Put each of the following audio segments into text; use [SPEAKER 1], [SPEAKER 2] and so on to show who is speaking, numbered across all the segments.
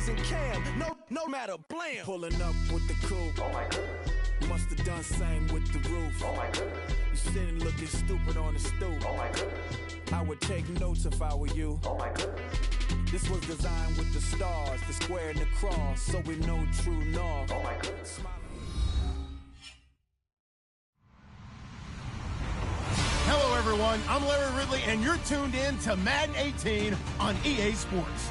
[SPEAKER 1] Wiz and Cam, no matter, blam. Pulling up with the coupe. Oh my goodness. Must have done same with the roof. Oh my goodness. You sitting looking stupid on the stoop. Oh my goodness. I would take notes if I were you. Oh my goodness. This was designed with the stars, the square and the cross, so we know true north. Oh my goodness.
[SPEAKER 2] Hello, everyone. I'm Larry Ridley, and you're tuned in to Madden 18 on EA Sports.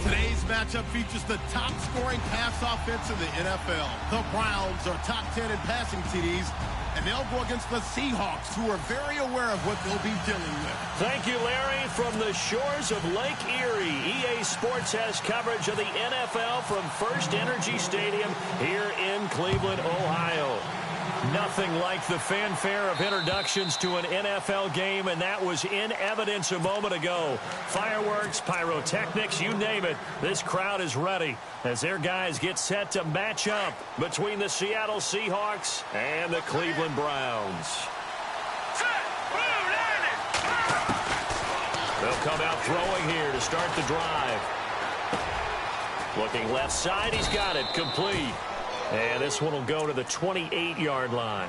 [SPEAKER 2] Today's matchup features the top-scoring pass offense in the NFL. The Browns are top 10 in passing TDs, and they'll go against the Seahawks, who are very aware of what they'll be dealing with.
[SPEAKER 3] Thank you, Larry. From the shores of Lake Erie, EA Sports has coverage of the NFL from First Energy Stadium here in Cleveland, Ohio. Nothing like the fanfare of introductions to an NFL game, and that was in evidence a moment ago. Fireworks, pyrotechnics, you name it. This crowd is ready as their guys get set to match up between the Seattle Seahawks and the Cleveland Browns. They'll come out throwing here to start the drive. Looking left side, he's got it, complete. And this one will go to the 28-yard line.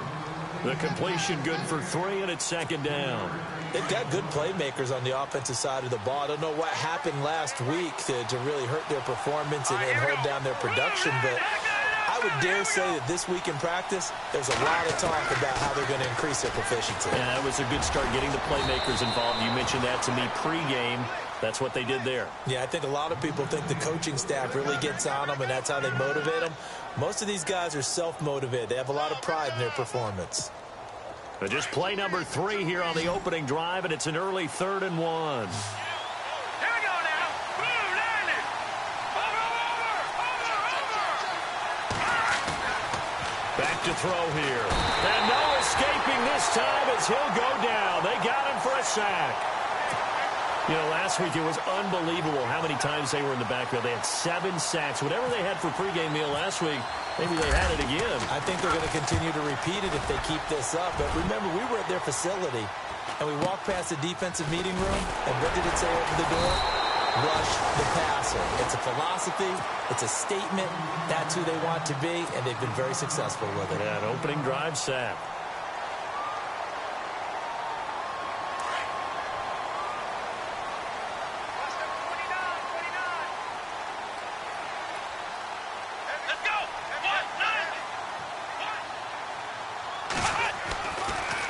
[SPEAKER 3] The completion good for 3, and it's second down.
[SPEAKER 4] They've got good playmakers on the offensive side of the ball. I don't know what happened last week to really hurt their performance and hold down their production, but I would dare say that this week in practice, there's a lot of talk about how they're going to increase their proficiency.
[SPEAKER 3] Yeah, that was a good start getting the playmakers involved. You mentioned that to me pregame. That's what they did there.
[SPEAKER 4] Yeah, I think a lot of people think the coaching staff really gets on them, and that's how they motivate them. Most of these guys are self-motivated. They have a lot of pride in their performance.
[SPEAKER 3] But just play number 3 here on the opening drive, and it's an early 3rd and 1.
[SPEAKER 5] Here we go now. Blue, landing. Over.
[SPEAKER 3] Back to throw here. And no escaping this time as he'll go down. They got him for a sack. You know, last week it was unbelievable how many times they were in the backfield. They had 7 sacks. Whatever they had for pregame meal last week, maybe they had it again.
[SPEAKER 4] I think they're going to continue to repeat it if they keep this up. But remember, we were at their facility, and we walked past the defensive meeting room, and what did it say over the door? Rush the passer. It's a philosophy. It's a statement. That's who they want to be, and they've been very successful with it.
[SPEAKER 3] Yeah, an opening drive sack.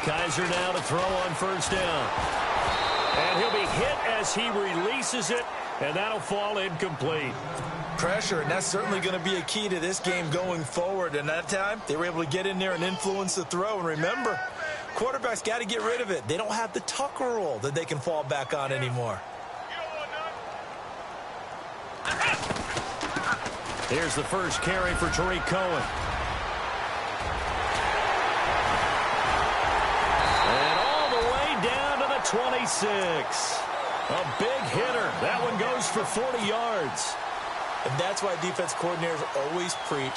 [SPEAKER 3] Kaiser now to throw on first down. And he'll be hit as he releases it, and that'll fall incomplete.
[SPEAKER 4] Pressure, and that's certainly going to be a key to this game going forward. And that time, they were able to get in there and influence the throw. And remember, quarterbacks got to get rid of it. They don't have the Tucker rule that they can fall back on anymore.
[SPEAKER 3] Here's the first carry for Tariq Cohen. 26. A big hitter. That one goes for 40 yards.
[SPEAKER 4] And that's why defense coordinators always preach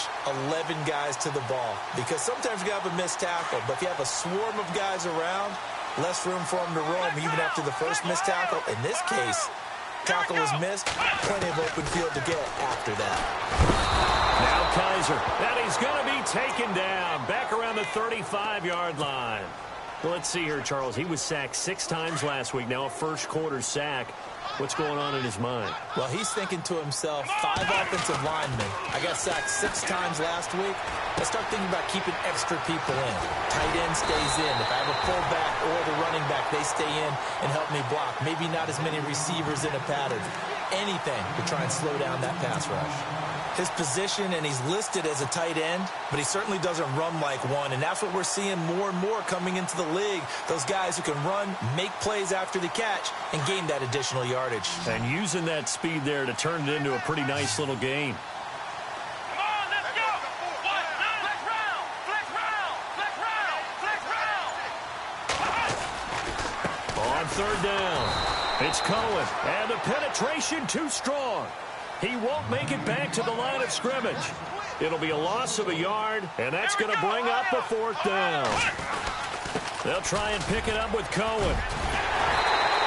[SPEAKER 4] 11 guys to the ball. Because sometimes you have a missed tackle, but if you have a swarm of guys around, less room for them to roam even after the first missed tackle. In this case, tackle was missed, plenty of open field to get after that.
[SPEAKER 3] Now Kaiser, and he's going to be taken down back around the 35-yard line. Well, let's see here, Charles. He was sacked 6 times last week. Now a first-quarter sack. What's going on in his mind?
[SPEAKER 4] Well, he's thinking to himself, 5 offensive linemen. I got sacked 6 times last week. Let's start thinking about keeping extra people in. Tight end stays in. If I have a fullback or the running back, they stay in and help me block. Maybe not as many receivers in a pattern. Anything to try and slow down that pass rush. His position, and he's listed as a tight end, but he certainly doesn't run like one, and that's what we're seeing more and more coming into the league. Those guys who can run, make plays after the catch, and gain that additional yardage.
[SPEAKER 3] And using that speed there to turn it into a pretty nice little game.
[SPEAKER 5] Come on, let's go. Flex round, flex round, flex round, flex round.
[SPEAKER 3] On third down, it's Cohen, and the penetration too strong. He won't make it back to the line of scrimmage. It'll be a loss of a yard, and that's going to bring up a 4th down. They'll try and pick it up with Cohen.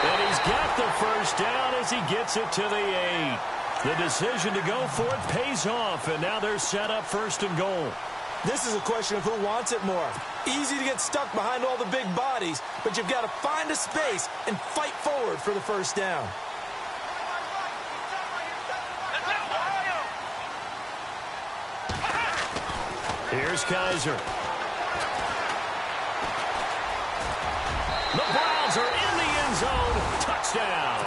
[SPEAKER 3] And he's got the first down as he gets it to the 8. The decision to go for it pays off, and now they're set up 1st and goal.
[SPEAKER 4] This is a question of who wants it more. Easy to get stuck behind all the big bodies, but you've got to find a space and fight forward for the 1st down.
[SPEAKER 3] Here's Kaiser. The Browns are in the end zone. Touchdown.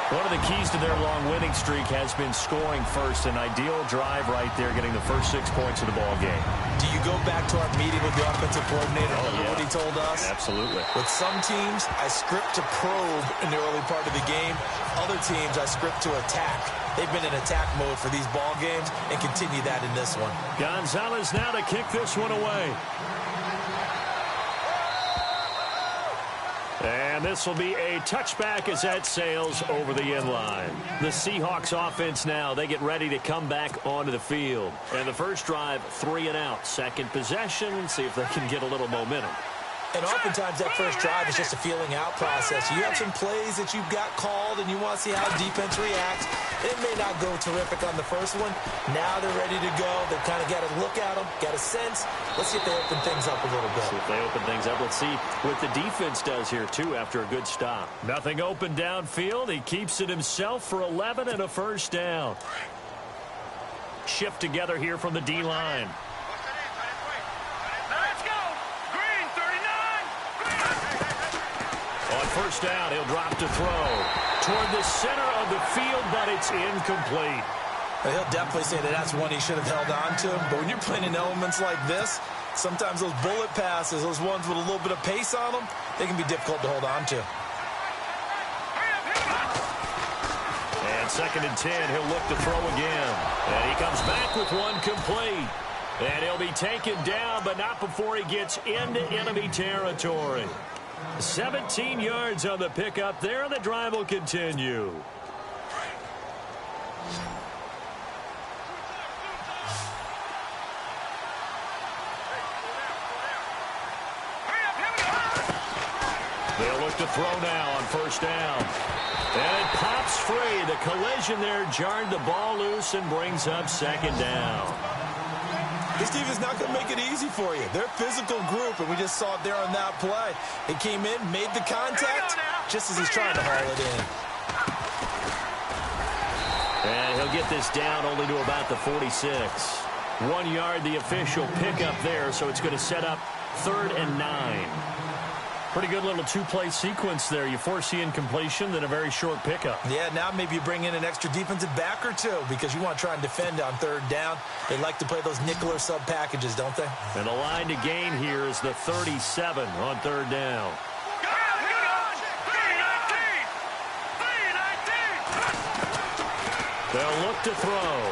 [SPEAKER 3] One of the keys to their long winning streak has been scoring first. An ideal drive right there, getting the first 6 points of the ball game.
[SPEAKER 4] Do you go back to our meeting with the offensive coordinator?
[SPEAKER 3] Yeah.
[SPEAKER 4] What he told us?
[SPEAKER 3] Absolutely.
[SPEAKER 4] With some teams, I script to probe in the early part of the game. Other teams, I script to attack. They've been in attack mode for these ball games and continue that in this one.
[SPEAKER 3] Gonzalez now to kick this one away. And this will be a touchback as that sails over the end line. The Seahawks offense now, they get ready to come back onto the field. And the first drive, 3 and out. Second possession, see if they can get a little momentum.
[SPEAKER 4] And oftentimes that first drive is just a feeling out process. You have some plays that you've got called and you want to see how defense reacts. It may not go terrific on the first one. Now they're ready to go. They've kind of got to look at them, got a sense. Let's see if they open things up a little bit.
[SPEAKER 3] See if they open things up. Let's see what the defense does here, too, after a good stop. Nothing open downfield. He keeps it himself for 11 and a first down. Shift together here from the D-line. On first down, he'll drop to throw toward the center of the field, but it's incomplete.
[SPEAKER 4] He'll definitely say that that's one he should have held on to. But when you're playing in elements like this, sometimes those bullet passes, those ones with a little bit of pace on them, they can be difficult to hold on to.
[SPEAKER 3] And 2nd and 10, he'll look to throw again. And he comes back with one complete. And he'll be taken down, but not before he gets into enemy territory. 17 yards on the pickup there, and the drive will continue. They'll look to throw now on first down. And it pops free. The collision there jarred the ball loose and brings up 2nd down.
[SPEAKER 4] This team is not going to make it easy for you. They're a physical group, and we just saw it there on that play. He came in, made the contact, just as he's trying to haul it in.
[SPEAKER 3] And he'll get this down only to about the 46. 1 yard, the official pickup there, so it's going to set up 3rd and 9. Pretty good little 2-play sequence there. You force the incompletion, then a very short pickup.
[SPEAKER 4] Yeah, now maybe you bring in an extra defensive back or two because you want to try and defend on 3rd down. They like to play those nickel or sub packages, don't they?
[SPEAKER 3] And the line to gain here is the 37 on 3rd down. They'll look to throw.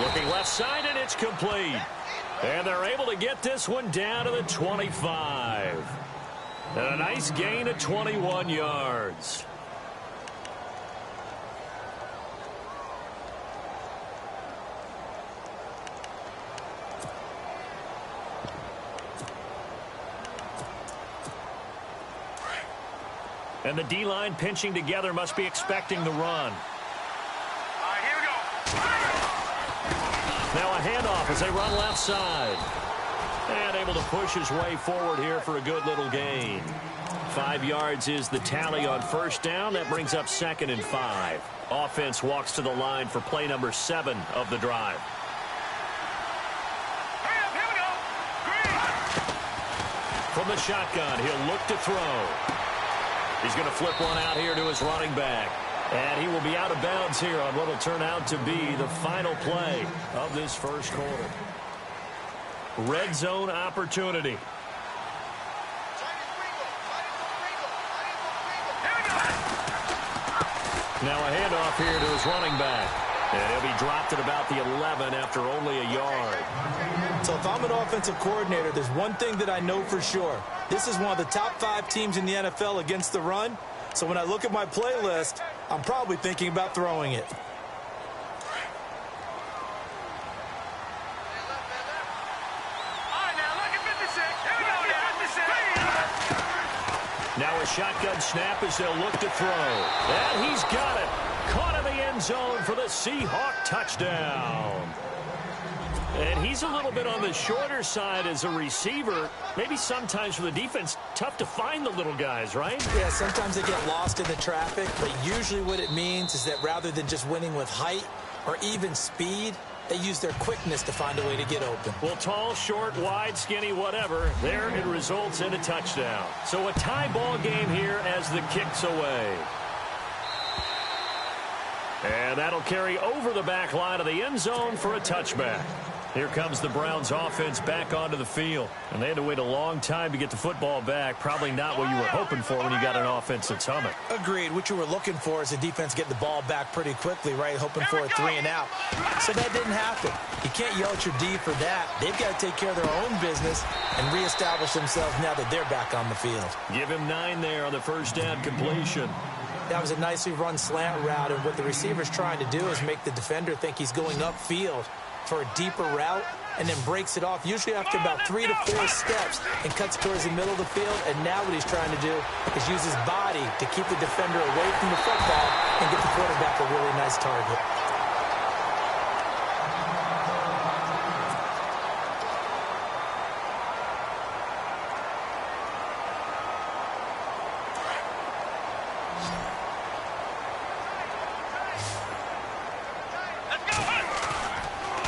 [SPEAKER 3] Looking left side, and it's complete. And they're able to get this one down to the 25. And a nice gain of 21 yards. And the D-line pinching together must be expecting the run. Now a handoff as they run left side. And able to push his way forward here for a good little gain. 5 yards is the tally on first down. That brings up 2nd and 5. Offense walks to the line for play number 7 of the drive. From the shotgun, he'll look to throw. He's going to flip one out here to his running back. And he will be out of bounds here on what will turn out to be the final play of this first quarter. Red zone opportunity. Now a handoff here to his running back. And he'll be dropped at about the 11 after only a yard.
[SPEAKER 4] So if I'm an offensive coordinator, there's one thing that I know for sure. This is one of the top 5 teams in the NFL against the run. So when I look at my playlist, I'm probably thinking about throwing it.
[SPEAKER 3] Now a shotgun snap as they'll look to throw. And he's got it. end zone for the Seahawk touchdown. And he's a little bit on the shorter side as a receiver. Maybe sometimes for the defense, tough to find the little guys, right?
[SPEAKER 4] Yeah, sometimes they get lost in the traffic, but usually what it means is that rather than just winning with height or even speed, they use their quickness to find a way to get open.
[SPEAKER 3] Well, tall, short, wide, skinny, whatever, there it results in a touchdown. So a tie ball game here as the kick's away. And that'll carry over the back line of the end zone for a touchback. Here comes the Browns offense back onto the field. And they had to wait a long time to get the football back. Probably not what you were hoping for when you got an offense that's humming.
[SPEAKER 4] Agreed. What you were looking for is the defense get the ball back pretty quickly, right? Hoping for a 3 and out. So that didn't happen. You can't yell at your D for that. They've got to take care of their own business and reestablish themselves now that they're back on the field.
[SPEAKER 3] Give him 9 there on the first down completion.
[SPEAKER 4] That was a nicely run slant route, and what the receiver's trying to do is make the defender think he's going upfield for a deeper route and then breaks it off, usually after about 3 to 4 steps, and cuts towards the middle of the field. And now what he's trying to do is use his body to keep the defender away from the football and get the quarterback a really nice target.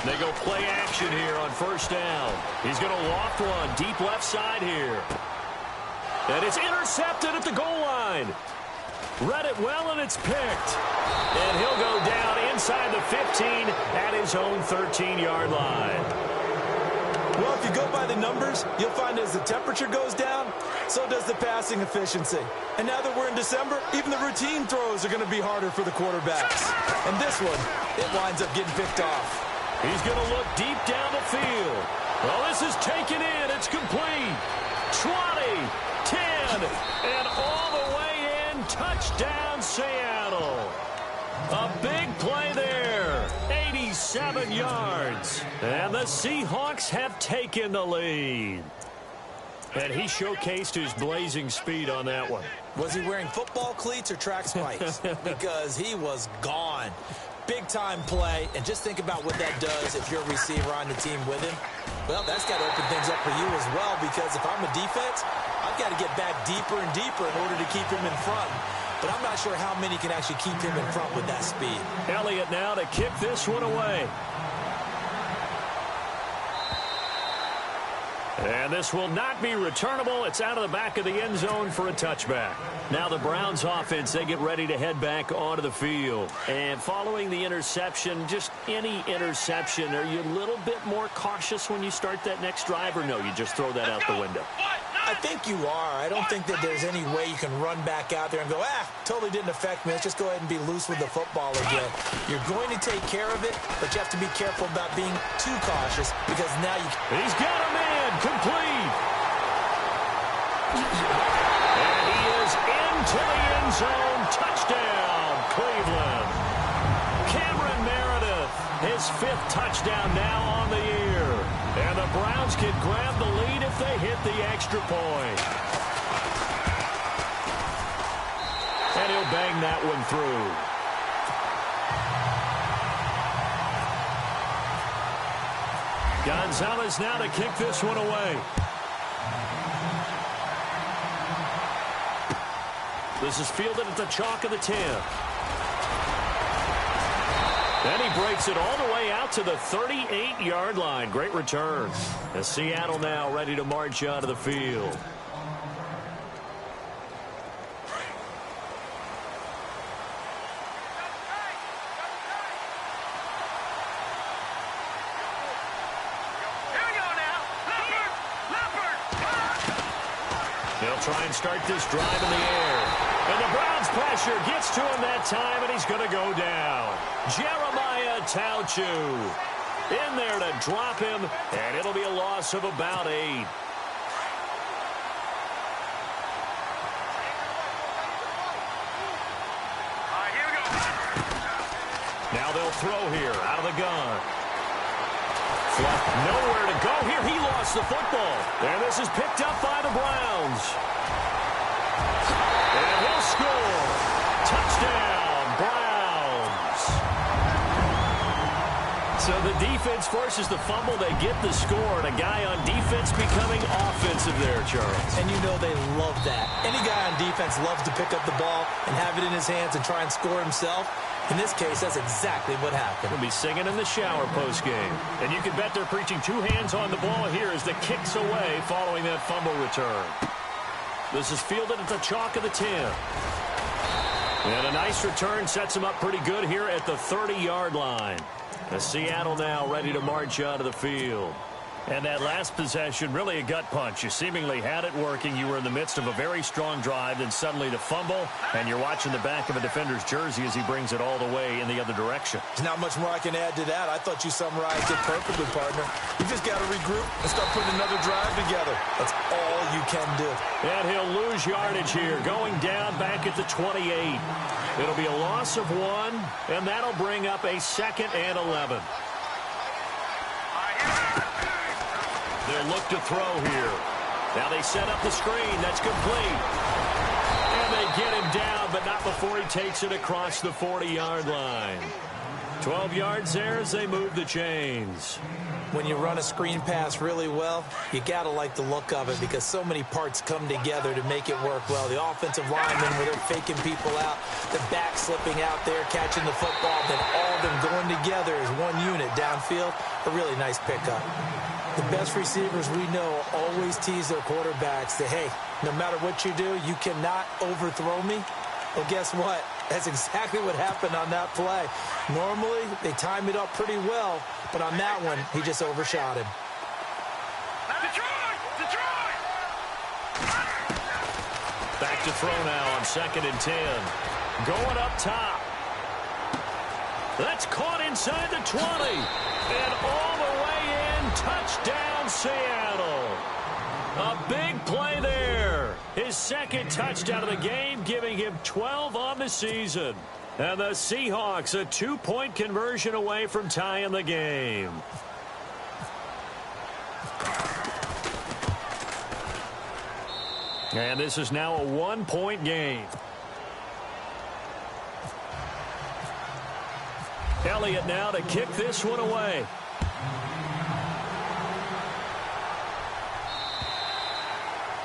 [SPEAKER 3] They go play action here on first down. He's going to loft one deep left side here. And it's intercepted at the goal line. Read it well, and it's picked. And he'll go down inside the 15 at his own 13-yard line.
[SPEAKER 4] Well, if you go by the numbers, you'll find as the temperature goes down, so does the passing efficiency. And now that we're in December, even the routine throws are going to be harder for the quarterbacks. And this one, it winds up getting picked off.
[SPEAKER 3] He's going to look deep down the field. Well, this is taken in. It's complete. 20, 10, and all the way in. Touchdown, Seattle. A big play there. 87 yards. And the Seahawks have taken the lead. And he showcased his blazing speed on that one.
[SPEAKER 4] Was he wearing football cleats or track spikes? Because he was gone. Big-time play, and just think about what that does if you're a receiver on the team with him. Well, that's got to open things up for you as well, because if I'm a defense, I've got to get back deeper and deeper in order to keep him in front. But I'm not sure how many can actually keep him in front with that speed.
[SPEAKER 3] Elliott now to kick this one away. And this will not be returnable. It's out of the back of the end zone for a touchback. Now the Browns offense, they get ready to head back onto the field. And following the interception, just any interception, are you a little bit more cautious when you start that next drive, or no, you just throw that out the window?
[SPEAKER 4] I think you are. I don't think that there's any way you can run back out there and go, totally didn't affect me. Let's just go ahead and be loose with the football again. You're going to take care of it, but you have to be careful about being too cautious, because now you...
[SPEAKER 3] He's got a man complete. And he is into the end zone. Touchdown, Cleveland. Cameron Meredith, his 5th touchdown now on the year. And the Browns can grab the lead if they hit the extra point. And he'll bang that one through. Gonzalez now to kick this one away. This is fielded at the chalk of the 10. Then he breaks it all the way out to the 38-yard line. Great return. And Seattle now ready to march onto the field. They'll try and start this drive in the air. And the Browns pressure gets to him that time, and he's going to go down. Jeremiah Tauchu in there to drop him, and it'll be a loss of about 8. Now they'll throw here out of the gun. Fluff nowhere to go here. He lost the football. And this is picked up by the Browns. And he'll score. Touchdown, Browns. So the defense forces the fumble. They get the score, and a guy on defense becoming offensive there, Charles.
[SPEAKER 4] And you know they love that. Any guy on defense loves to pick up the ball and have it in his hands and try and score himself. In this case, that's exactly what happened.
[SPEAKER 3] We'll be singing in the shower postgame. And you can bet they're preaching two hands on the ball here as the kick's away following that fumble return. This is fielded at the chalk of the 10. And a nice return sets him up pretty good here at the 30-yard line. Seattle now ready to march onto the field. And that last possession, really a gut punch. You seemingly had it working. You were in the midst of a very strong drive, then suddenly the fumble, and you're watching the back of a defender's jersey as he brings it all the way in the other direction.
[SPEAKER 4] There's not much more I can add to that. I thought you summarized it perfectly, partner. You just got to regroup and start putting another drive together. That's all you can do.
[SPEAKER 3] And he'll lose yardage here, going down back at the 28. It'll be a loss of 1, and that'll bring up a 2nd and 11. They'll look to throw here. Now they set up the screen. That's complete. And they get him down, but not before he takes it across the 40-yard line. 12 yards there as they move the chains.
[SPEAKER 4] When you run a screen pass really well, you got to like the look of it because so many parts come together to make it work well. The offensive linemen, where they're faking people out, the back slipping out there, catching the football, then all of them going together as one unit downfield. A really nice pickup. The best receivers we know always tease their quarterbacks that, hey, no matter what you do, you cannot overthrow me. Well, guess what? That's exactly what happened on that play. Normally, they time it up pretty well, but on that one, he just overshot him.
[SPEAKER 5] Detroit!
[SPEAKER 3] Back to throw now on 2nd and 10. Going up top. That's caught inside the 20. And all the way in, touchdown Seattle. A big play there. His 2nd touchdown of the game, giving him 12 on the season. And the Seahawks a 2-point conversion away from tying the game. And this is now a 1-point game. Elliott now to kick this one away.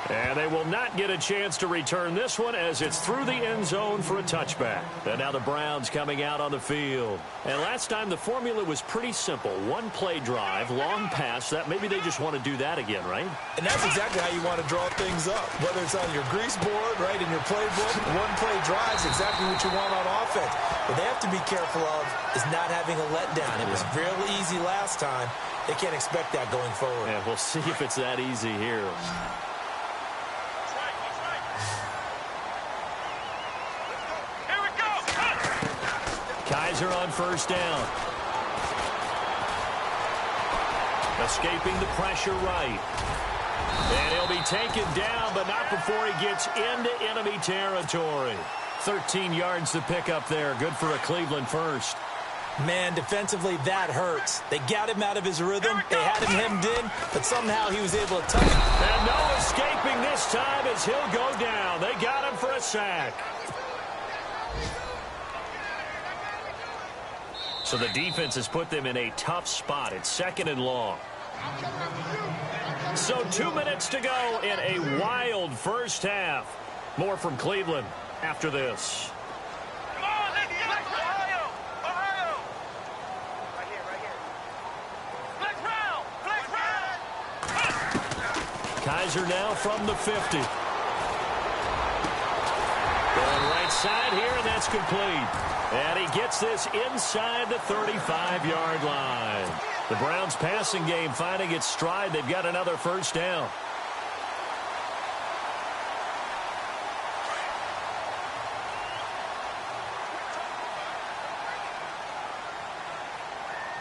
[SPEAKER 3] And they will not get a chance to return this one as it's through the end zone for a touchback. And now the Browns coming out on the field. And last time the formula was pretty simple. One-play drive, long pass. That maybe they just want to do that again, right?
[SPEAKER 4] And that's exactly how you want to draw things up. Whether it's on your grease board, right, in your playbook, one-play drive is exactly what you want on offense. What they have to be careful of is not having a letdown. It was real easy last time. They can't expect that going forward.
[SPEAKER 3] Yeah, we'll see if it's that easy here. Kaiser on 1st down. Escaping the pressure right. And he'll be taken down, but not before he gets into enemy territory. 13 yards to pick up there. Good for a Cleveland first.
[SPEAKER 4] Man, defensively, that hurts. They got him out of his rhythm. They had him hemmed in, but somehow he was able to touch it.
[SPEAKER 3] And no escaping this time as he'll go down. They got him for a sack. So the defense has put them in a tough spot. It's 2nd and long. So 2 minutes to go in a wild first half. More from Cleveland after this.
[SPEAKER 5] Come on, let's get it. Ohio! Right here. Flex round!
[SPEAKER 3] Kaiser now from the 50. Going right side here, and that's complete. And he gets this inside the 35-yard line. The Browns passing game finding its stride. They've got another 1st down.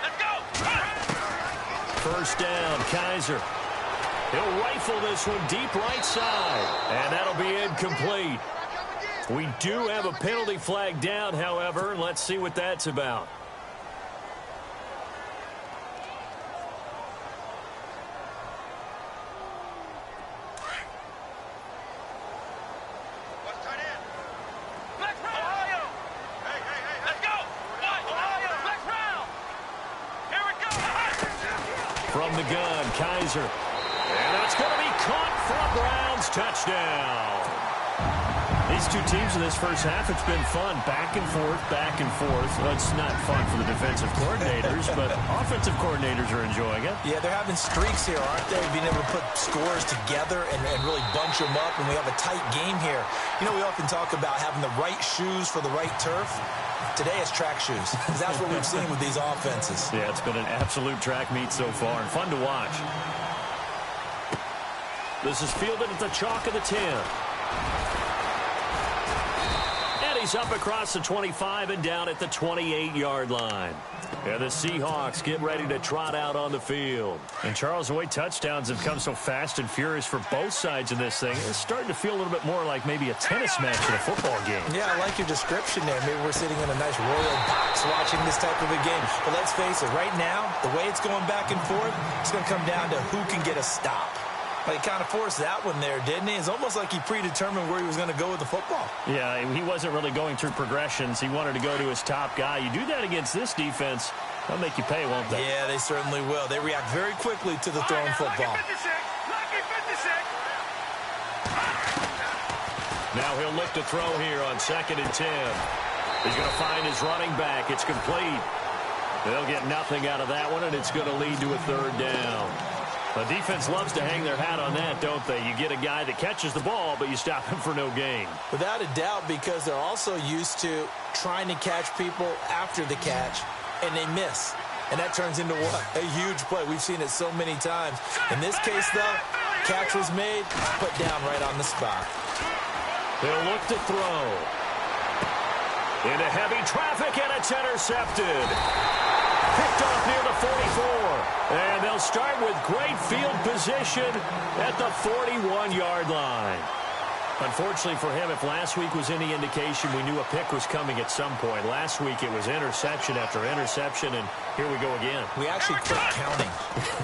[SPEAKER 5] Let's go!
[SPEAKER 3] 1st down, Kaiser. He'll rifle this one deep right side. And that'll be incomplete. We do have a penalty flag down, however. Let's see what that's about.
[SPEAKER 5] Ohio! Let's go! Ohio, flex round! Here we go!
[SPEAKER 3] From the gun, Kaiser. And that's going to be caught for a Browns touchdown. These two teams in this first half, it's been fun. Back and forth, back and forth. Well, it's not fun for the defensive coordinators, but offensive coordinators are enjoying it.
[SPEAKER 4] Yeah, they're having streaks here, aren't they? Being able to put scores together and really bunch them up, and we have a tight game here. You know, we often talk about having the right shoes for the right turf. Today it's track shoes, because that's what we've seen with these offenses.
[SPEAKER 3] Yeah, it's been an absolute track meet so far, and fun to watch. This is fielded at the chalk of the 10. And he's up across the 25 and down at the 28-yard line. And the Seahawks get ready to trot out on the field. And Charles, the way touchdowns have come so fast and furious for both sides of this thing, it's starting to feel a little bit more like maybe a tennis match in a football game.
[SPEAKER 4] Yeah, I like your description there. Maybe we're sitting in a nice royal box watching this type of a game. But let's face it, right now, the way it's going back and forth, it's going to come down to who can get a stop. He kind of forced that one there, didn't he? It's almost like he predetermined where he was going to go with the football. Yeah,
[SPEAKER 3] he wasn't really going through progressions. He wanted to go to his top guy. You do that against this defense, they'll make you pay, won't they?
[SPEAKER 4] Yeah, they certainly will. They react very quickly to the thrown football.
[SPEAKER 3] Now he'll look to throw here on 2nd and 10. He's going to find his running back. It's complete. They'll get nothing out of that one, and it's going to lead to a 3rd down. The defense loves to hang their hat on that, don't they? You get a guy that catches the ball, but you stop him for no gain.
[SPEAKER 4] Without a doubt, because they're also used to trying to catch people after the catch, and they miss. And that turns into what? A huge play. We've seen it so many times. In this case, though, catch was made, put down right on the spot.
[SPEAKER 3] They'll look to throw. Into heavy traffic, and it's intercepted. Picked off near the 44. And they'll start with great field position at the 41-yard line. Unfortunately for him, if last week was any indication, we knew a pick was coming at some point. Last week it was interception after interception, and here we go again.
[SPEAKER 4] We actually quit counting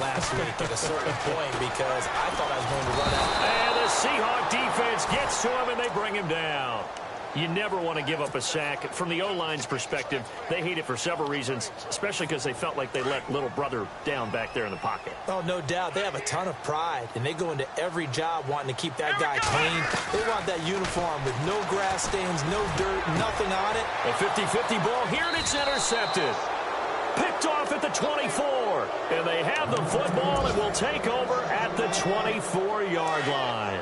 [SPEAKER 4] last week at a certain point because I thought I was going to run out.
[SPEAKER 3] And the Seahawk defense gets to him, and they bring him down. You never want to give up a sack. From the O-line's perspective, they hate it for several reasons, especially because they felt like they let little brother down back there in the pocket.
[SPEAKER 4] Oh, no doubt. They have a ton of pride, and they go into every job wanting to keep that guy clean. They want that uniform with no grass stains, no dirt, nothing on it.
[SPEAKER 3] A 50-50 ball here, and it's intercepted. Picked off at the 24, and they have the football and will take over at the 24-yard line.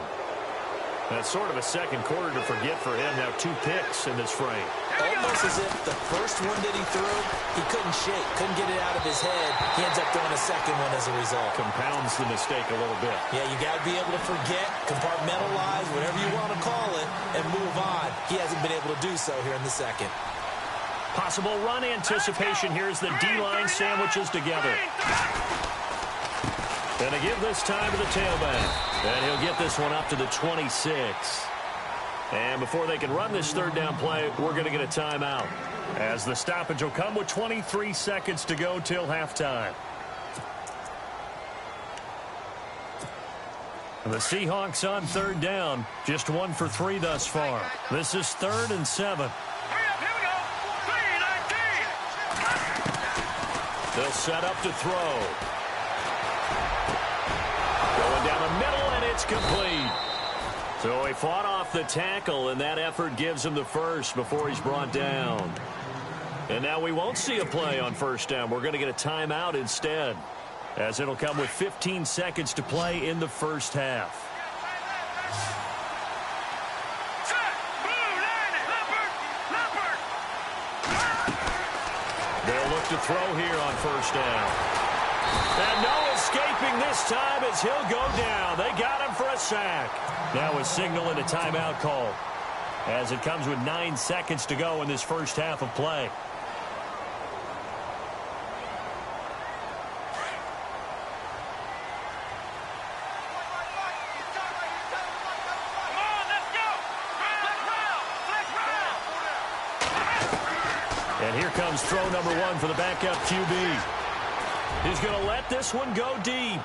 [SPEAKER 3] That's sort of a second quarter to forget for him. Now 2 picks in this frame.
[SPEAKER 4] Almost as if the first one that he threw, he couldn't shake, couldn't get it out of his head. He ends up throwing a second one as a result.
[SPEAKER 3] Compounds the mistake a little bit.
[SPEAKER 4] Yeah, you got to be able to forget, compartmentalize, whatever you want to call it, and move on. He hasn't been able to do so here in the second.
[SPEAKER 3] Possible run anticipation here as the D-line sandwiches together. And they give this time to the tailback. And he'll get this one up to the 26. And before they can run this 3rd down play, we're going to get a timeout, as the stoppage will come with 23 seconds to go till halftime. The Seahawks on 3rd down, just 1 for 3 thus far. This is 3rd and 7. They'll set up to throw. Going down the middle, and it's complete. So he fought off the tackle, and that effort gives him the first before he's brought down. And now we won't see a play on 1st down. We're going to get a timeout instead, as it'll come with 15 seconds to play in the first half. They'll look to throw here on 1st down. And no escaping this time as he'll go down. They got him for a sack. Now a signal and a timeout call, as it comes with 9 seconds to go in this first half of play. And here comes throw number 1 for the backup QB. He's going to let this one go deep.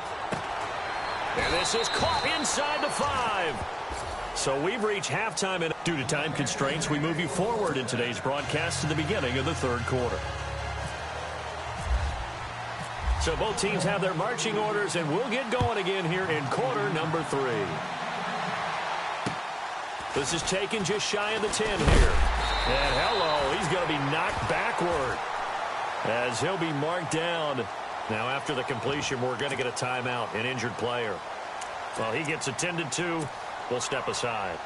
[SPEAKER 3] And this is caught inside the 5. So we've reached halftime, and due to time constraints, we move you forward in today's broadcast to the beginning of the 3rd quarter. So both teams have their marching orders, and we'll get going again here in quarter number 3. This is taken just shy of the 10 here. And hello, he's going to be knocked backward as he'll be marked down. Now, after the completion, we're going to get a timeout, an injured player. Well, he gets attended to. We'll step aside.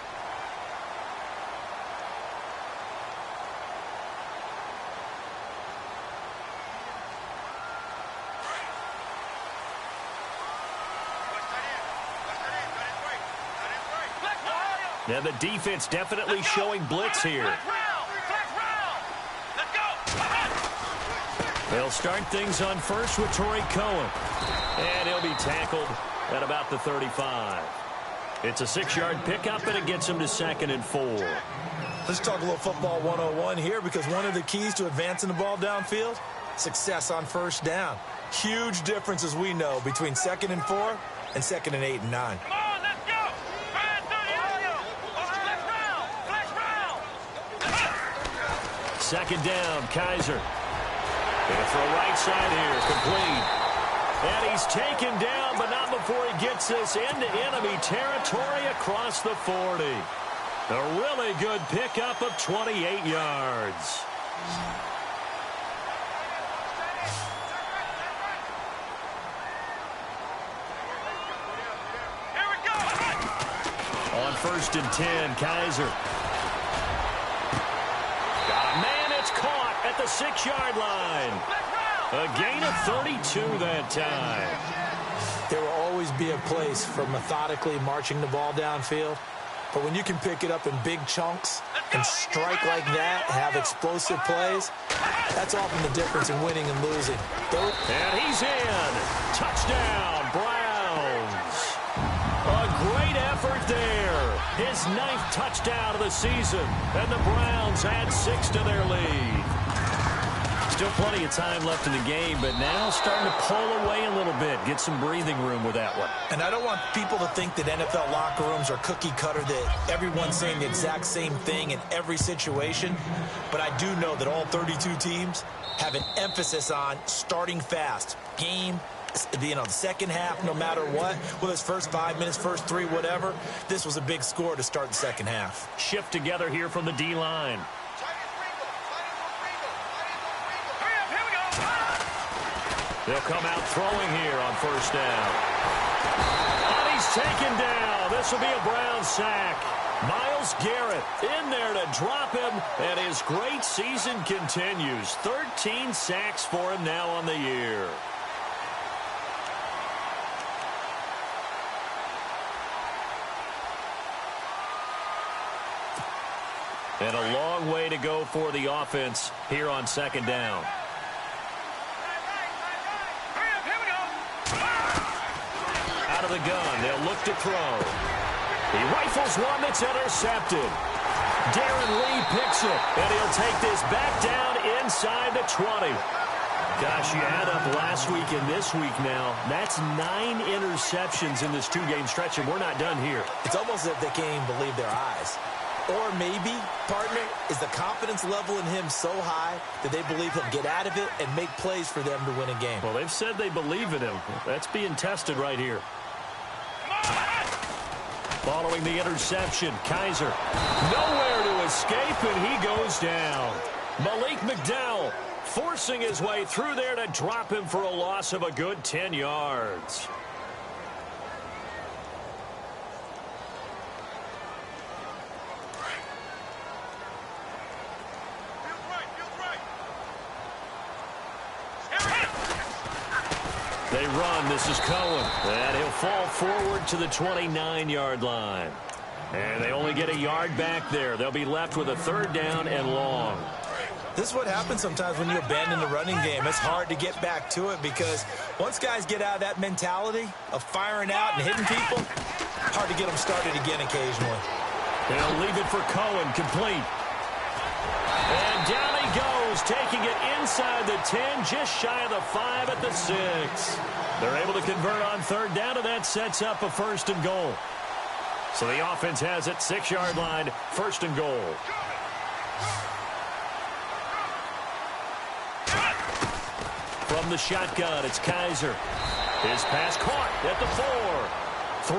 [SPEAKER 3] Now the defense definitely showing blitz here. They'll start things on first with Torrey Cohen. And he'll be tackled at about the 35. It's a 6-yard pickup, and it gets him to 2nd and 4.
[SPEAKER 4] Let's talk a little football 101 here, because one of the keys to advancing the ball downfield, success on first down. Huge difference, as we know, between 2nd and 4 and 2nd and 8 and 9.
[SPEAKER 3] Second down, Kaiser. Gonna throw right side here, complete. And he's taken down, but not before he gets this into enemy territory across the 40. A really good pickup of 28 yards.
[SPEAKER 5] Here we go.
[SPEAKER 3] On 1st and 10, Kaiser. It's caught at the 6-yard line. A gain of 32 that time.
[SPEAKER 4] There will always be a place for methodically marching the ball downfield. But when you can pick it up in big chunks and strike like that, have explosive plays, that's often the difference in winning and losing.
[SPEAKER 3] And he's in. Touchdown, Browns. A great effort there. His 9th touchdown of the season. And the Browns add 6 to their lead. Still plenty of time left in the game, but now starting to pull away a little bit. Get some breathing room with that one.
[SPEAKER 4] And I don't want people to think that NFL locker rooms are cookie cutter, that everyone's saying the exact same thing in every situation. But I do know that all 32 teams have an emphasis on starting fast. Game, the second half, no matter what, whether it's first 5 minutes, first 3, whatever, this was a big score to start the second half.
[SPEAKER 3] Shift together here from the D-line. They'll come out throwing here on first down. And he's taken down. This will be a Brown sack. Myles Garrett in there to drop him, and his great season continues. 13 sacks for him now on the year. And a long way to go for the offense here on second down. Out of the gun, they'll look to throw. He rifles one that's intercepted. Darren Lee picks it, and he'll take this back down inside the 20. Gosh, you add up last week and this week now. That's 9 interceptions in this 2-game stretch, and we're not done here.
[SPEAKER 4] It's almost as if they can't even believe their eyes. Or maybe, partner, is the confidence level in him so high that they believe he'll get out of it and make plays for them to win a game.
[SPEAKER 3] Well, they've said they believe in him. That's being tested right here. Following the interception, Kaiser nowhere to escape, and he goes down. Malik McDowell forcing his way through there to drop him for a loss of a good 10 yards. They run. This is Cohen. And he'll fall forward to the 29-yard line. And they only get a yard back there. They'll be left with a 3rd down and long.
[SPEAKER 4] This is what happens sometimes when you abandon the running game. It's hard to get back to it because once guys get out of that mentality of firing out and hitting people, hard to get them started again occasionally.
[SPEAKER 3] They'll leave it for Cohen, complete. And down he goes, taking it inside the 10, just shy of the 5 at the 6. They're able to convert on 3rd down, and that sets up a 1st and goal. So the offense has it, 6-yard line, 1st and goal. From the shotgun, it's Kaiser. His pass caught at the 4.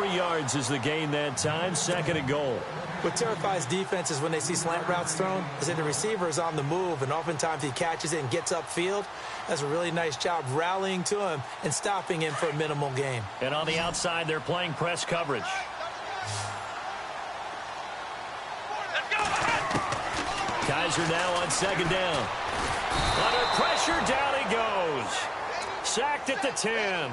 [SPEAKER 3] 3 yards is the gain that time, 2nd and goal.
[SPEAKER 4] What terrifies defenses when they see slant routes thrown is that the receiver is on the move, and oftentimes he catches it and gets upfield. Does a really nice job rallying to him and stopping him for a minimal gain.
[SPEAKER 3] And on the outside, they're playing press coverage. Kaiser now on 2nd down. Under pressure, down he goes. Sacked at the 10.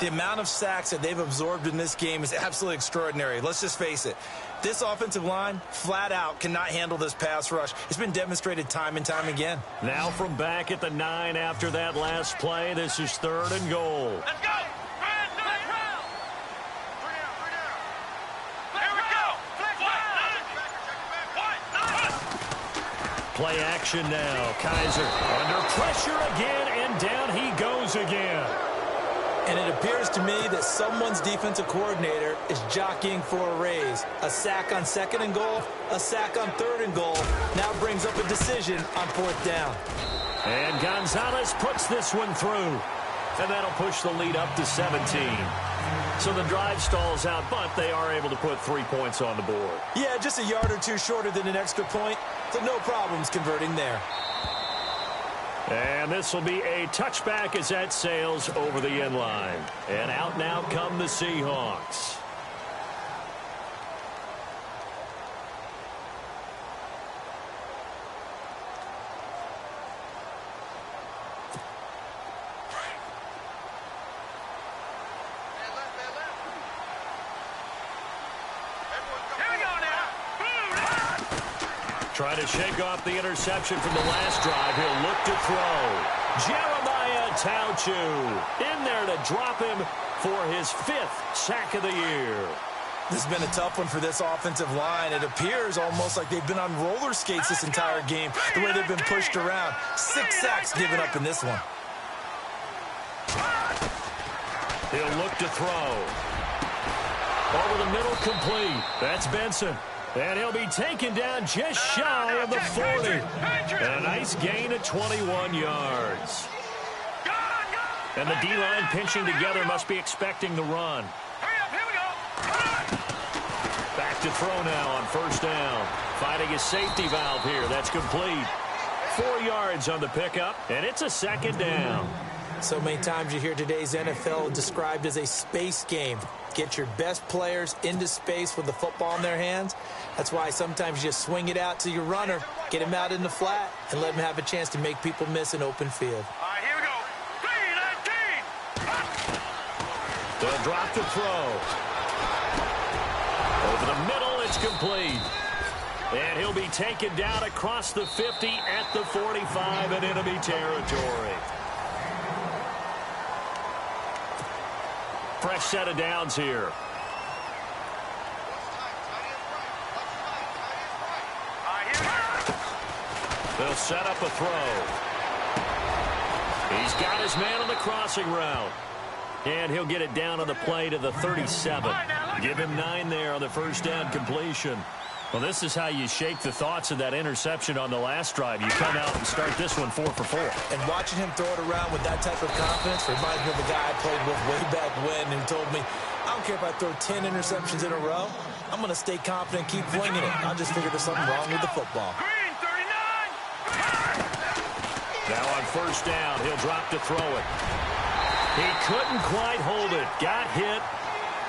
[SPEAKER 4] The amount of sacks that they've absorbed in this game is absolutely extraordinary. Let's just face it. This offensive line, flat out, cannot handle this pass rush. It's been demonstrated time and time again.
[SPEAKER 3] Now from back at the 9 after that last play, this is 3rd and goal.
[SPEAKER 5] Let's go. Flex round. 3 down. Here we go. Flex round.
[SPEAKER 3] Play action now. Kaiser under pressure again, and down he goes again.
[SPEAKER 4] And it appears to me that someone's defensive coordinator is jockeying for a raise. A sack on 2nd and goal, a sack on 3rd and goal. Now brings up a decision on 4th down.
[SPEAKER 3] And Gonzalez puts this one through. And that'll push the lead up to 17. So the drive stalls out, but they are able to put 3 points on the board.
[SPEAKER 4] Yeah, just a yard or two shorter than an extra point. So no problems converting there.
[SPEAKER 3] And this will be a touchback as that sails over the end line. And out now come the Seahawks. Trying to shake off the interception from the last drive. He'll look to throw. Jeremiah Tauchu in there to drop him for his 5th sack of the year.
[SPEAKER 4] This has been a tough one for this offensive line. It appears almost like they've been on roller skates this entire game, the way they've been pushed around. 6 sacks given up in this one.
[SPEAKER 3] He'll look to throw. Over the middle, complete. That's Benson. And he'll be taken down just shy of the 40. And a nice gain of 21 yards. And the D-line pinching together must be expecting the run. Back to throw now on 1st down. Finding his safety valve here. That's complete. 4 yards on the pickup, and it's a 2nd down.
[SPEAKER 4] So many times you hear today's NFL described as a space game. Get your best players into space with the football in their hands. That's why sometimes you just swing it out to your runner, get him out in the flat, and let him have a chance to make people miss an open field.
[SPEAKER 5] All right, here we go. 3-19.
[SPEAKER 3] They'll drop the throw. Over the middle, it's complete. And he'll be taken down across the 50 at the 45 in enemy territory. Fresh set of downs here. They'll set up a throw. He's got his man on the crossing route. And he'll get it down on the play to the 37. Give him 9 there on the 1st down completion. Well, this is how you shake the thoughts of that interception on the last drive. You come out and start this one 4 for 4.
[SPEAKER 4] And watching him throw it around with that type of confidence reminds me of a guy I played with way back when who told me, I don't care if I throw 10 interceptions in a row. I'm going to stay confident, keep flinging it. I just figured there's something wrong with the football.
[SPEAKER 5] Green, 39.
[SPEAKER 3] Now on 1st down, he'll drop to throw it. He couldn't quite hold it. Got hit.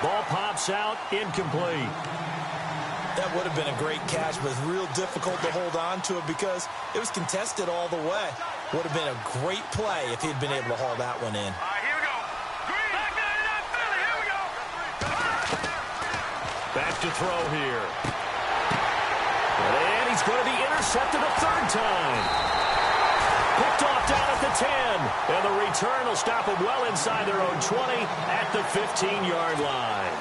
[SPEAKER 3] Ball pops out, incomplete.
[SPEAKER 4] That would have been a great catch, but it's real difficult to hold on to it because it was contested all the way. Would have been a great play if he'd been able to haul that one in.
[SPEAKER 5] All right, here we go. Green. Back 99 Philly. Here we go.
[SPEAKER 3] Back to throw here. And he's going to be intercepted a 3rd time. Picked off down at the 10. And the return will stop him well inside their own 20 at the 15-yard line.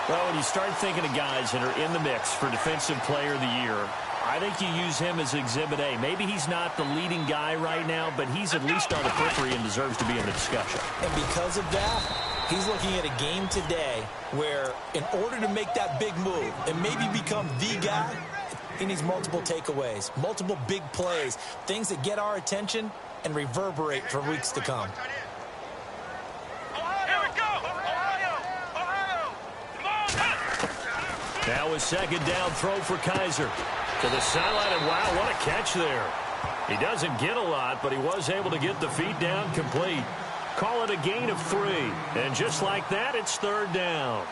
[SPEAKER 3] Well, when you start thinking of guys that are in the mix for Defensive Player of the Year, I think you use him as Exhibit A. Maybe he's not the leading guy right now, but he's at least on the periphery and deserves to be in the discussion.
[SPEAKER 4] And because of that, he's looking at a game today where in order to make that big move and maybe become the guy, he needs multiple takeaways, multiple big plays, things that get our attention and reverberate for weeks to come.
[SPEAKER 5] Here we go! Ohio! Come on!
[SPEAKER 3] Now a second down throw for Kaiser. To the sideline, and wow, what a catch there. He doesn't get a lot, but he was able to get the feet down complete. Call it a gain of 3. And just like that, it's third down.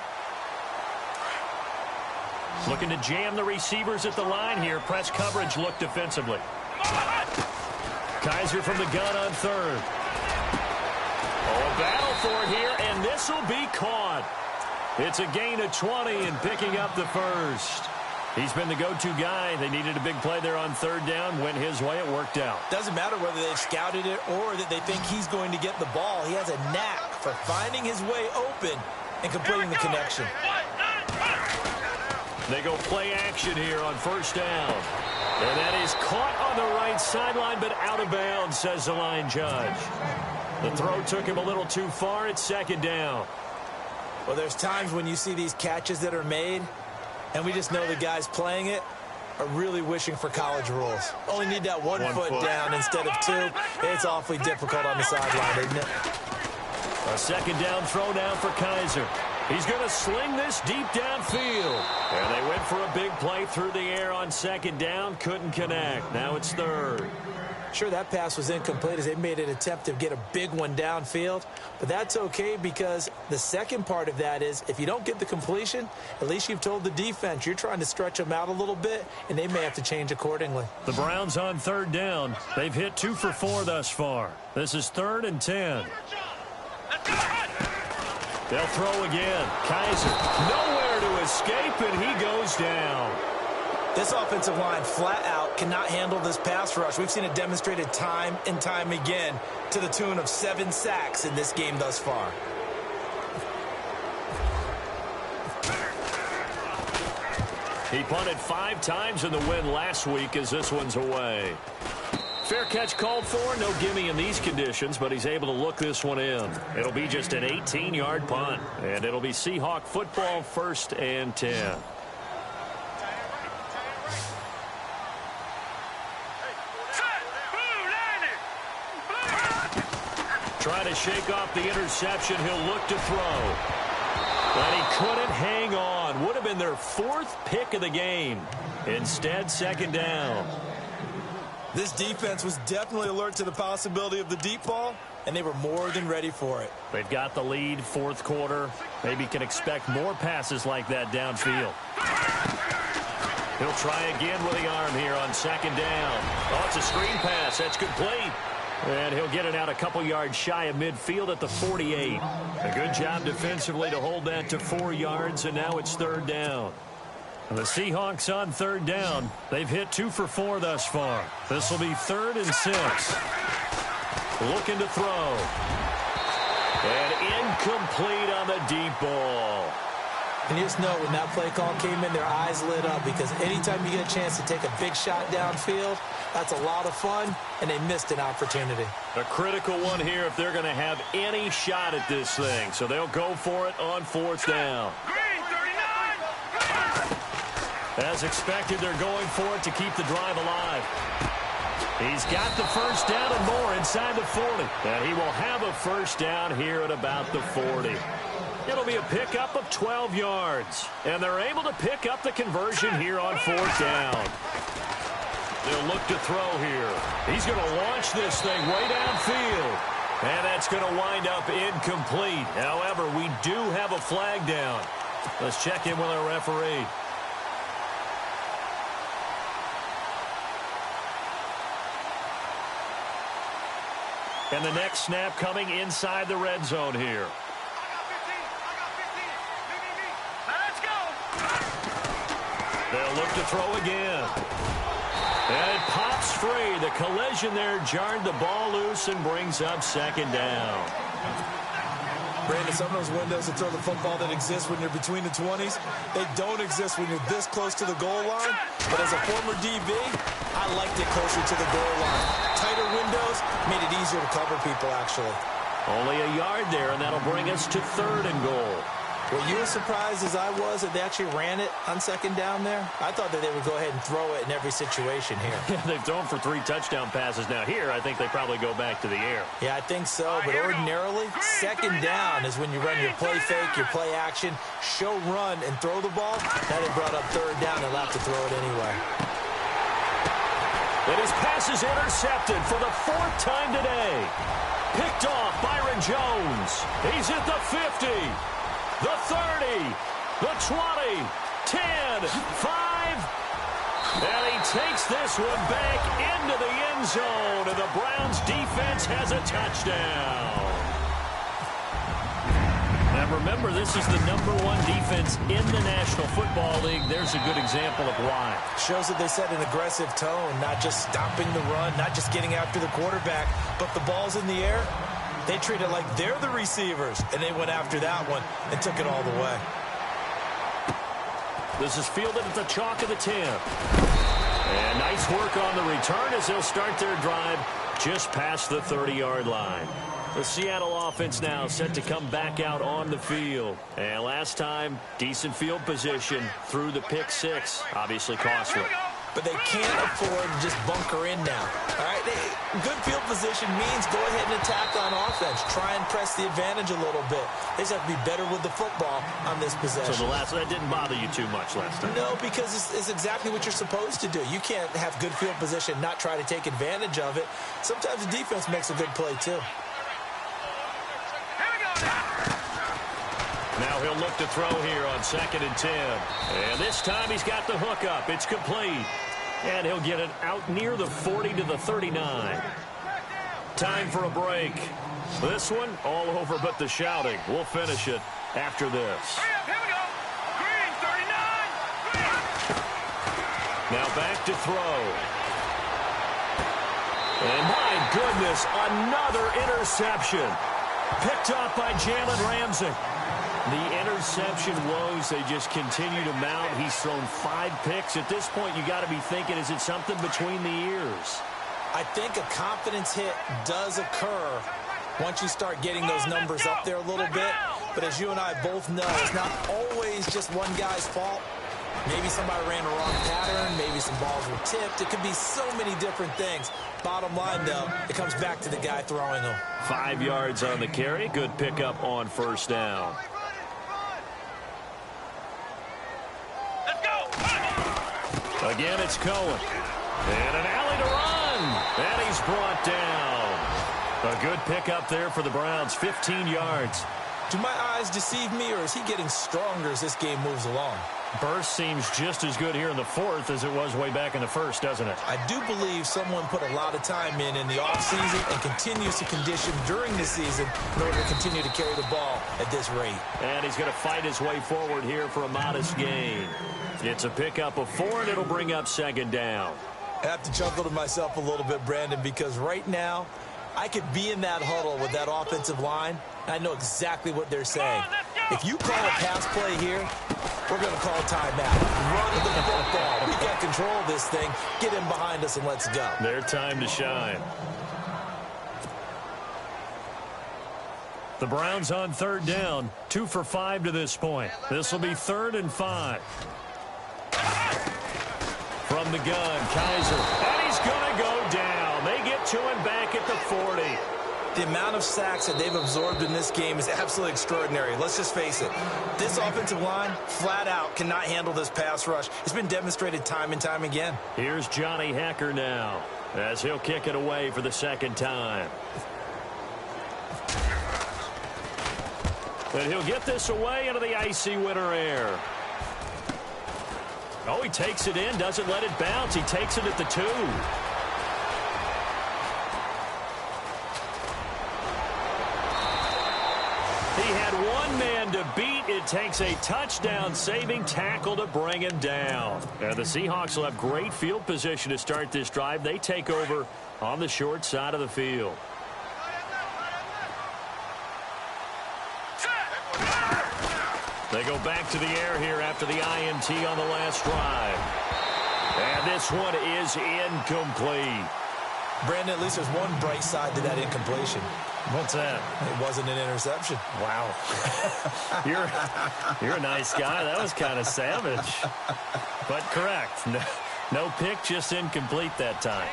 [SPEAKER 3] Looking to jam the receivers at the line here. Press coverage look defensively. Kaiser from the gun on third. Oh, a battle for it here, and this will be caught. It's a gain of 20 and picking up the first. He's been the go-to guy. They needed a big play there on third down. Went his way. It worked out.
[SPEAKER 4] Doesn't matter whether they've scouted it or that they think he's going to get the ball. He has a knack for finding his way open and completing the connection.
[SPEAKER 3] They go play action here on first down. And that is caught on the right sideline, but out of bounds, says the line judge. The throw took him a little too far. It's second down.
[SPEAKER 4] Well, there's times when you see these catches that are made, and we just know the guys playing it are really wishing for college rules. Only need that one foot down instead of 2. It's awfully difficult on the sideline, isn't it?
[SPEAKER 3] A second down throw now for Kaiser. He's going to sling this deep downfield. And they went for a big play through the air on second down. Couldn't connect. Now it's third.
[SPEAKER 4] Sure, that pass was incomplete as they made an attempt to get a big one downfield. But that's okay because the second part of that is if you don't get the completion, at least you've told the defense you're trying to stretch them out a little bit, and they may have to change accordingly.
[SPEAKER 3] The Browns on third down. They've hit 2 for 4 thus far. This is 3rd and 10. They'll throw again. Kaiser nowhere to escape, and he goes down.
[SPEAKER 4] This offensive line flat out cannot handle this pass rush. We've seen it demonstrated time and time again to the tune of 7 sacks in this game thus far.
[SPEAKER 3] He punted 5 times in the win last week as this one's away. Fair catch called for. No gimme in these conditions, but he's able to look this one in. It'll be just an 18-yard punt, and it'll be Seahawk football 1st and 10. Trying to shake off the interception. He'll look to throw. But he couldn't hang on. Would have been their 4th pick of the game. Instead, second down.
[SPEAKER 4] This defense was definitely alert to the possibility of the deep ball, and they were more than ready for it.
[SPEAKER 3] They've got the lead, 4th quarter. Maybe can expect more passes like that downfield. He'll try again with the arm here on second down. Oh, it's a screen pass. That's complete. And he'll get it out a couple yards shy of midfield at the 48. A good job defensively to hold that to 4 yards, and now it's third down. The Seahawks on third down. They've hit 2 for 4 thus far. This will be 3rd and 6. Looking to throw. And incomplete on the deep ball.
[SPEAKER 4] And you just know when that play call came in, their eyes lit up because anytime you get a chance to take a big shot downfield, that's a lot of fun, and they missed an opportunity.
[SPEAKER 3] A critical one here if they're going to have any shot at this thing. So they'll go for it on 4th down. As expected, they're going for it to keep the drive alive. He's got the first down and more inside the 40. And he will have a first down here at about the 40. It'll be a pickup of 12 yards. And they're able to pick up the conversion here on 4th down. They'll look to throw here. He's going to launch this thing way downfield. And that's going to wind up incomplete. However, we do have a flag down. Let's check in with our referee. And the next snap coming inside the red zone here. They'll look to throw again. And it pops free. The collision there jarred the ball loose and brings up second down.
[SPEAKER 4] Brandon, some of those windows to throw the football that exist when you're between the 20s, they don't exist when you're this close to the goal line. But as a former DB, I liked it closer to the goal line. Tighter windows made it easier to cover people, actually.
[SPEAKER 3] Only a yard there, and that'll bring us to 3rd and goal.
[SPEAKER 4] Were you as surprised as I was that they actually ran it on second down there? I thought that they would go ahead and throw it in every situation here.
[SPEAKER 3] Yeah, they've thrown for 3 touchdown passes. Now here, I think they probably go back to the air.
[SPEAKER 4] Yeah, I think so, but ordinarily, second down is when you run your play fake, your play action, show run, and throw the ball. Now they brought up third down, they'll have to throw it anyway.
[SPEAKER 3] And his pass is intercepted for the 4th time today. Picked off Byron Jones. He's at the 50. The 30, the 20, 10, 5, and he takes this one back into the end zone, and the Browns defense has a touchdown. Now remember, this is the #1 defense in the National Football League. There's a good example of why.
[SPEAKER 4] Shows that they set an aggressive tone, not just stopping the run, not just getting after the quarterback, but the ball's in the air. They treat it like they're the receivers, and they went after that one and took it all the way.
[SPEAKER 3] This is fielded at the chalk of the 10. And nice work on the return as they'll start their drive just past the 30-yard line. The Seattle offense now set to come back out on the field. And last time, decent field position through the pick 6. Obviously costly.
[SPEAKER 4] But they can't afford to just bunker in now. All right, good field position means go ahead and attack on offense. Try and press the advantage a little bit. They just have to be better with the football on this possession.
[SPEAKER 3] So that didn't bother you too much last time?
[SPEAKER 4] No, because it's exactly what you're supposed to do. You can't have good field position, not try to take advantage of it. Sometimes the defense makes a good play, too.
[SPEAKER 3] Now he'll look to throw here on 2nd and 10. And this time he's got the hook up. It's complete. And he'll get it out near the 40 to the 39. Time for a break. This one all over but the shouting. We'll finish it after this.
[SPEAKER 5] Here we go. Green 39.
[SPEAKER 3] Now back to throw. And my goodness, another interception. Picked off by Jalen Ramsey. The interception woes, they just continue to mount. He's thrown 5 picks. At this point, you got to be thinking, is it something between the ears?
[SPEAKER 4] I think a confidence hit does occur once you start getting those numbers up there a little bit. But as you and I both know, it's not always just one guy's fault. Maybe somebody ran a wrong pattern. Maybe some balls were tipped. It could be so many different things. Bottom line, though, it comes back to the guy throwing them.
[SPEAKER 3] 5 yards on the carry. Good pickup on 1st down. Again, it's Cohen. And an alley to run. And he's brought down. A good pickup there for the Browns. 15 yards.
[SPEAKER 4] Do my eyes deceive me, or is he getting stronger as this game moves along?
[SPEAKER 3] Burst seems just as good here in the 4th as it was way back in the 1st, doesn't it?
[SPEAKER 4] I do believe someone put a lot of time in the offseason and continues to condition during the season in order to continue to carry the ball at this rate.
[SPEAKER 3] And he's going to fight his way forward here for a modest gain. It's a pickup of 4, and it'll bring up 2nd down.
[SPEAKER 4] I have to chuckle to myself a little bit, Brandon, because right now I could be in that huddle with that offensive line. I know exactly what they're saying. If you call a pass play here, we're going to call timeout. Run the football. We got control of this thing. Get in behind us and let's go.
[SPEAKER 3] Their time to shine. The Browns on 3rd down. 2 for 5 to this point. This will be 3rd and 5. From the gun, Kaiser. And he's going to go down. They get to him back at the 40.
[SPEAKER 4] The amount of sacks that they've absorbed in this game is absolutely extraordinary. Let's just face it. This offensive line, flat out, cannot handle this pass rush. It's been demonstrated time and time again.
[SPEAKER 3] Here's Johnny Hacker now as he'll kick it away for the 2nd time. And he'll get this away into the icy winter air. Oh, he takes it in, doesn't let it bounce. He takes it at the 2. He had one man to beat. It takes a touchdown-saving tackle to bring him down. And the Seahawks will have great field position to start this drive. They take over on the short side of the field. They go back to the air here after the INT on the last drive. And this one is incomplete.
[SPEAKER 4] Brandon, at least there's one bright side to that incompletion.
[SPEAKER 3] What's that?
[SPEAKER 4] It wasn't an interception.
[SPEAKER 3] Wow. You're a nice guy. That was kind of savage. But correct. No pick, just incomplete that time.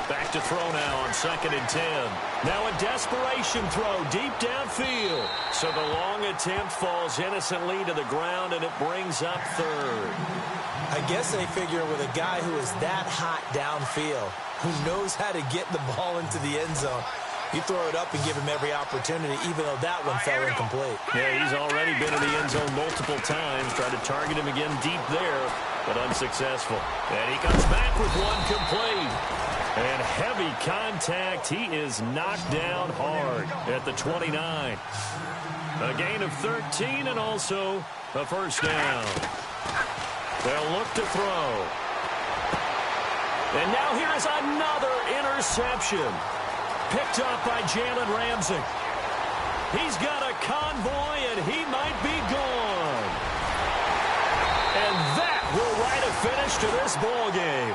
[SPEAKER 3] Back to throw now on 2nd and 10. Now a desperation throw deep downfield. So the long attempt falls innocently to the ground, and it brings up 3rd.
[SPEAKER 4] I guess they figure with a guy who is that hot downfield, who knows how to get the ball into the end zone, you throw it up and give him every opportunity, even though that one fell incomplete.
[SPEAKER 3] Yeah, he's already been in the end zone multiple times. Tried to target him again deep there, but unsuccessful. And he comes back with one complete. And heavy contact. He is knocked down hard at the 29. A gain of 13 and also a first down. They'll look to throw. And now here is another interception. Picked up by Jalen Ramsey. He's got a convoy, and he might be gone. And that will write a finish to this ball game.